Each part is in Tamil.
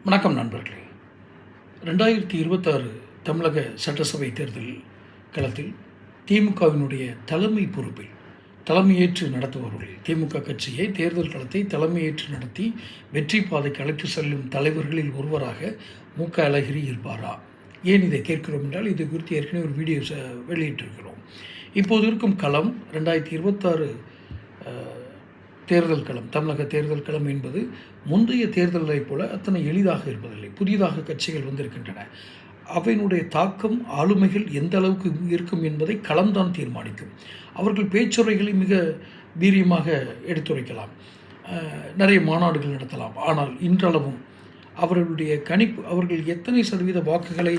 வணக்கம் நண்பர்களே. 2026 தமிழக சட்டசபை தேர்தல் களத்தில் திமுகவினுடைய தலைமை பொறுப்பில் தலைமையேற்று நடத்துபவர்கள், திமுக கட்சியை தேர்தல் களத்தை தலைமையேற்று நடத்தி வெற்றி பாதைக்கு அழைத்து செல்லும் தலைவர்களில் ஒருவராக அழகிரி இருப்பாரா? ஏன் இதை கேட்கிறோம் என்றால், இது குறித்து ஏற்கனவே ஒரு வீடியோ வெளியிட்டிருக்கிறோம். இப்போது இருக்கும் களம் 2026 தேர்தல் களம், தமிழக தேர்தல் களம் என்பது முந்தைய தேர்தல்களைப் போல அத்தனை எளிதாக இருப்பதில்லை. புதிதாக கட்சிகள் வந்திருக்கின்றன. அவையினுடைய தாக்கம், ஆளுமைகள் எந்த அளவுக்கு இருக்கும் என்பதை களம்தான் தீர்மானிக்கும். அவர்கள் பேச்சுரைகளை மிக வீரியமாக எடுத்துரைக்கலாம், நிறைய மாநாடுகள் நடத்தலாம். ஆனால் இன்றளவும் அவர்களுடைய கணிப்பு, அவர்கள் எத்தனை சதவீத வாக்குகளை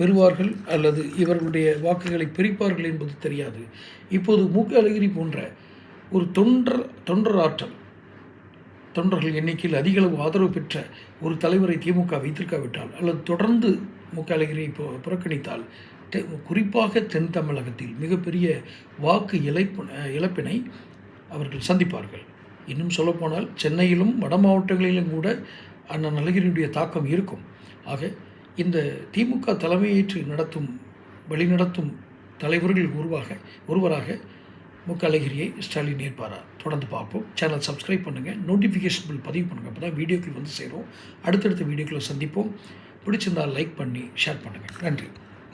பெறுவார்கள் அல்லது இவர்களுடைய வாக்குகளை பிரிப்பார்கள் என்பது தெரியாது. இப்போது அழகிரி போன்ற ஒரு தொண்டர் ஆற்றல், தொண்டர்கள் எண்ணிக்கையில் அதிகளவு ஆதரவு பெற்ற ஒரு தலைவரை திமுக வைத்திருக்காவிட்டால் அல்லது தொடர்ந்து அழகிரியை புறக்கணித்தால், குறிப்பாக தென் தமிழகத்தில் மிகப்பெரிய வாக்கு இழப்பினை அவர்கள் சந்திப்பார்கள். இன்னும் சொல்லப்போனால் சென்னையிலும் வட மாவட்டங்களிலும் கூட அண்ணன் அழகிரியுடைய தாக்கம் இருக்கும். ஆக இந்த திமுக தலைமையேற்று வழிநடத்தும் தலைவர்கள் ஒருவராக அழகிரியை ஸ்டாலின் ஏற்பாரா? தொடர்ந்து பார்ப்போம். சேனல் சப்ஸ்கிரைப் பண்ணுங்கள், நோட்டிஃபிகேஷன் பில் பதிவு பண்ணுங்கள். அப்போ தான் வீடியோக்கள் வந்து சேரும். அடுத்தடுத்த வீடியோக்களை சந்திப்போம். பிடிச்சிருந்தால் லைக் பண்ணி ஷேர் பண்ணுங்கள். நன்றி.